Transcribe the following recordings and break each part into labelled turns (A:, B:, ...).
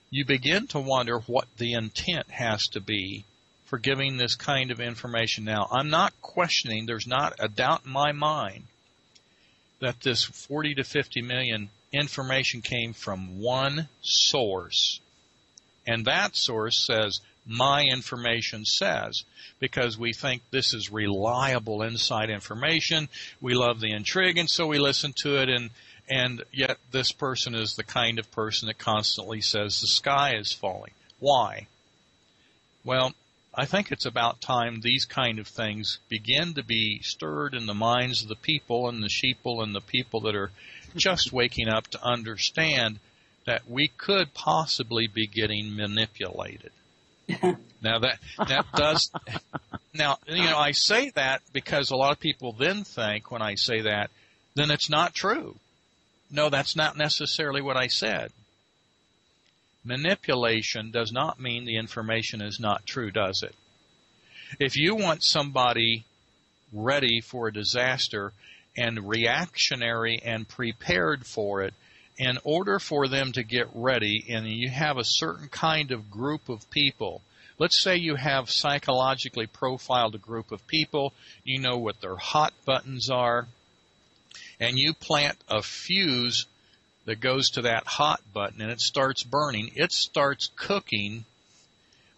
A: you begin to wonder what the intent has to be for giving this kind of information. Now, I'm not questioning, there's not a doubt in my mind that this 40 to 50 million information came from one source. And that source says, my information says, because we think this is reliable inside information. We love the intrigue, and so we listen to it, and yet this person is the kind of person that constantly says the sky is falling. Why? Well, I think it's about time these kind of things begin to be stirred in the minds of the people and the sheeple and the people that are just waking up to understand that we could possibly be getting manipulated. Now I say that because a lot of people then think when I say that, then it's not true. No, that's not necessarily what I said. Manipulation does not mean the information is not true, does it? If you want somebody ready for a disaster and reactionary and prepared for it, in order for them to get ready, and you have a certain kind of group of people, let's say you have psychologically profiled a group of people, you know what their hot buttons are, and you plant a fuse that goes to that hot button and it starts burning, it starts cooking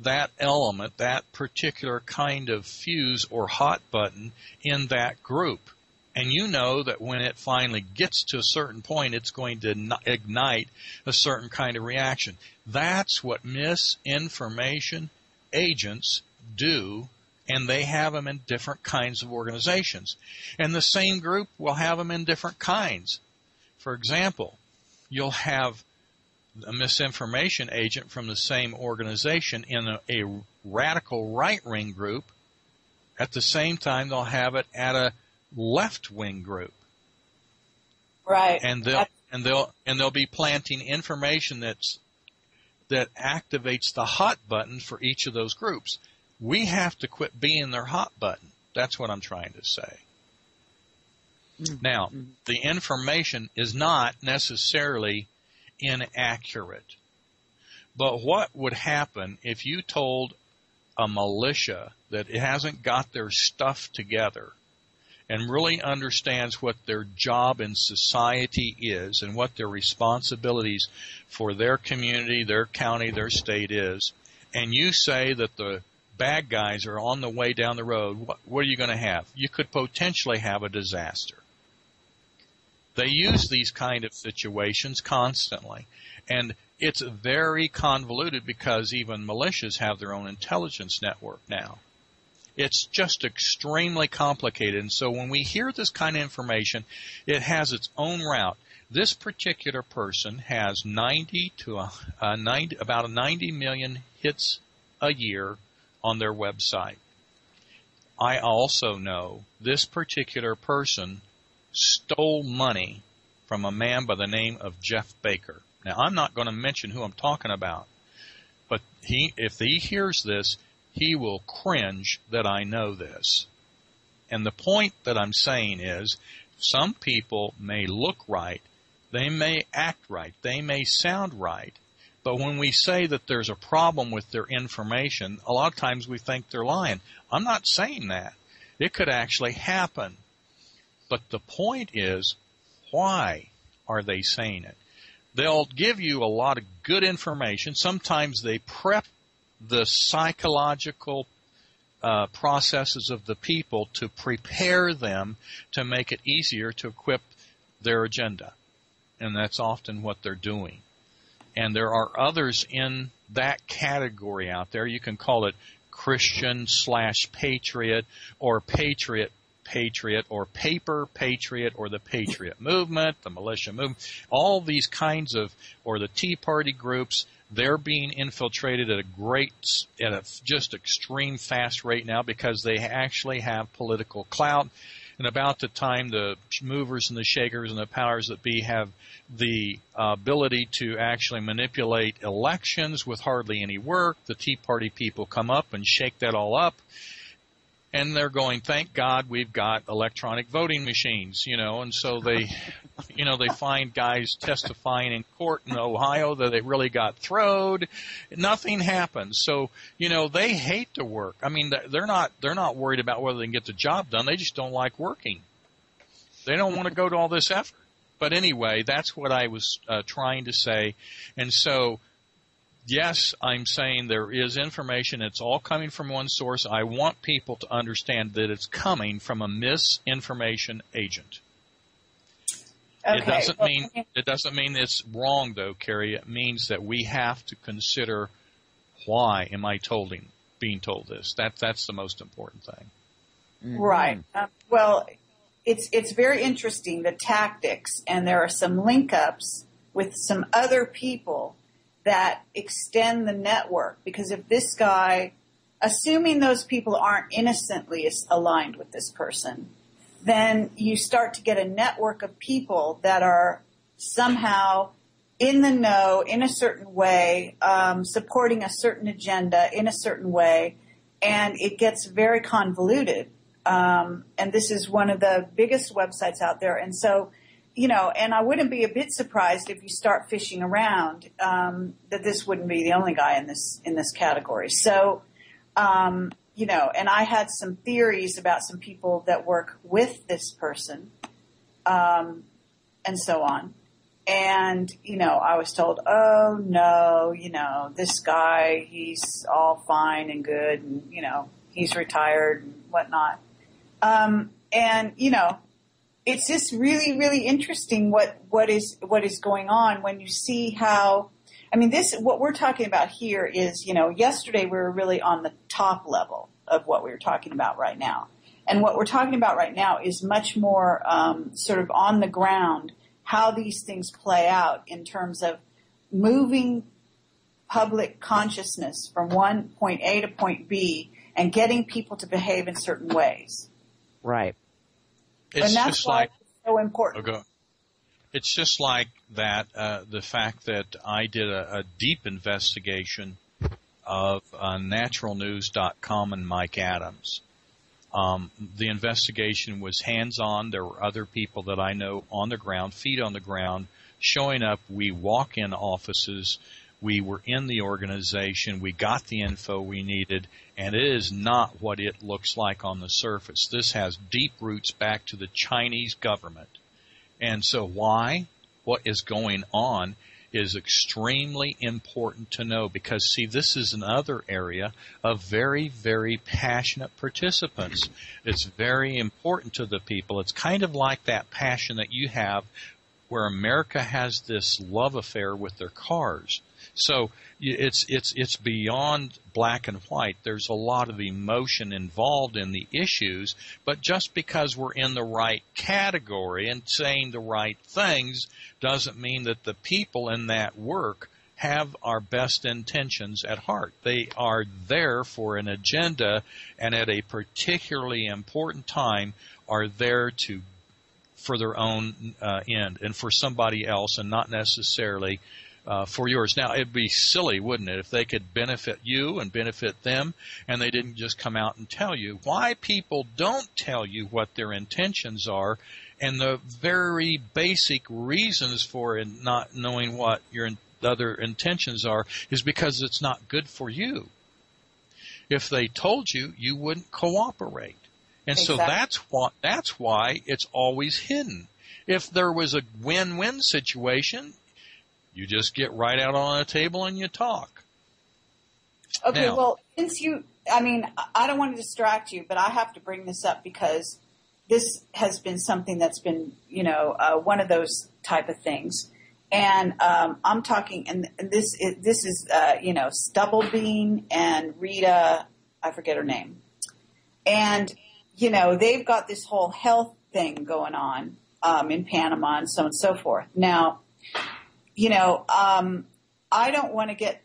A: that element, that particular kind of fuse or hot button in that group. And you know that when it finally gets to a certain point, it's going to ignite a certain kind of reaction. That's what misinformation agents do, and they have them in different kinds of organizations. And the same group will have them in different kinds. For example, you'll have a misinformation agent from the same organization in a radical right-wing group. At the same time, they'll have it at a left-wing group.
B: Right.
A: And they'll be planting information that activates the hot button for each of those groups. We have to quit being their hot button. That's what I'm trying to say. Now, the information is not necessarily inaccurate. But what would happen if you told a militia that it hasn't got their stuff together and really understands what their job in society is and what their responsibilities for their community, their county, their state is, and you say that the bad guys are on the way down the road, what are you going to have? You could potentially have a disaster. They use these kind of situations constantly, and it's very convoluted because even militias have their own intelligence network now. It's just extremely complicated, and so when we hear this kind of information, it has its own route. This particular person has about 90 million hits a year on their website. I also know this particular person stole money from a man by the name of Jeff Baker. Now, I'm not going to mention who I'm talking about, but if he hears this, he will cringe that I know this. And the point that I'm saying is, some people may look right, they may act right, they may sound right, but when we say that there's a problem with their information, a lot of times we think they're lying. I'm not saying that. It could actually happen. But the point is, why are they saying it? They'll give you a lot of good information. Sometimes they prep the psychological processes of the people to prepare them to make it easier to equip their agenda. And that's often what they're doing. And there are others in that category out there. You can call it Christian/patriot or patriot or paper patriot or the patriot movement, the militia movement, all these kinds of, or the Tea Party groups. They're being infiltrated at a just extreme fast rate now because they actually have political clout. And about the time the movers and the shakers and the powers that be have the ability to actually manipulate elections with hardly any work, the Tea Party people come up and shake that all up. And they're going, thank God we've got electronic voting machines, and so they, they find guys testifying in court in Ohio that they really got throwed. Nothing happens. So, they hate to work. I mean, they're not worried about whether they can get the job done. They just don't like working. They don't want to go to all this effort. But anyway, that's what I was trying to say. And so, yes, I'm saying there is information. It's all coming from one source. I want people to understand that it's coming from a misinformation agent. Okay. It doesn't mean it's wrong, though, Carrie. It means that we have to consider why am I being told this. That's the most important thing.
B: Mm-hmm. Right. Well, it's very interesting, the tactics, and there are some link-ups with some other people that extend the network, because if this guy, assuming those people aren't innocently aligned with this person, then you start to get a network of people that are somehow in the know in a certain way, supporting a certain agenda in a certain way, and it gets very convoluted. And this is one of the biggest websites out there. And so, and I wouldn't be a bit surprised if you start fishing around, that this wouldn't be the only guy in this category. So, and I had some theories about some people that work with this person, and so on. And, I was told, oh no, this guy, he's all fine and good and, he's retired and whatnot. And, it's just really, really interesting what is going on when you see how, what we're talking about here is, yesterday we were really on the top level of what we were talking about right now. And what we're talking about right now is much more, sort of on the ground, how these things play out in terms of moving public consciousness from one point A to point B and getting people to behave in certain ways.
C: Right.
A: It's
B: and that's
A: just
B: why
A: like,
B: it's so important.
A: Okay. It's just like that, the fact that I did a deep investigation of naturalnews.com and Mike Adams. The investigation was hands-on. There were other people that I know on the ground, feet on the ground, showing up. We walk in offices. We were in the organization. We got the info we needed, and it is not what it looks like on the surface. This has deep roots back to the Chinese government. And so why? What is going on is extremely important to know because, see, this is another area of very, very passionate participants. It's very important to the people. It's kind of like that passion that you have where America has this love affair with their cars. So it's beyond black and white. There's a lot of emotion involved in the issues, but just because we're in the right category and saying the right things doesn't mean that the people in that work have our best intentions at heart. They are there for an agenda and at a particularly important time are there for their own end and for somebody else and not necessarily for yours. Now, it'd be silly, wouldn't it, if they could benefit you and benefit them and they didn't just come out and tell you. Why people don't tell you what their intentions are and the very basic reasons for not knowing what your other intentions are is because it's not good for you. If they told you, you wouldn't cooperate. And
B: exactly.
A: So that's why it's always hidden. If there was a win-win situation, you just get right out on a table and you talk.
B: Okay,
A: now,
B: well, since I don't want to distract you, but I have to bring this up because this has been something that's been, one of those type of things. And I'm talking, and this is Stubblebean and Rita, I forget her name. And, they've got this whole health thing going on in Panama and so on and so forth. Now, I don't want to get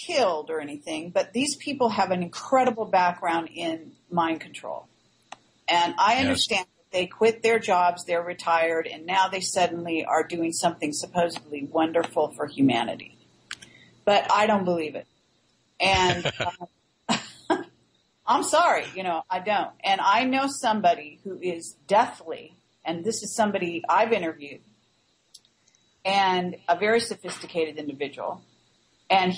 B: killed or anything, but these people have an incredible background in mind control. And I understand that they quit their jobs, they're retired, and now they suddenly are doing something supposedly wonderful for humanity. But I don't believe it. And I'm sorry, I don't. And I know somebody who is deathly, and this is somebody I've interviewed, and a very sophisticated individual, and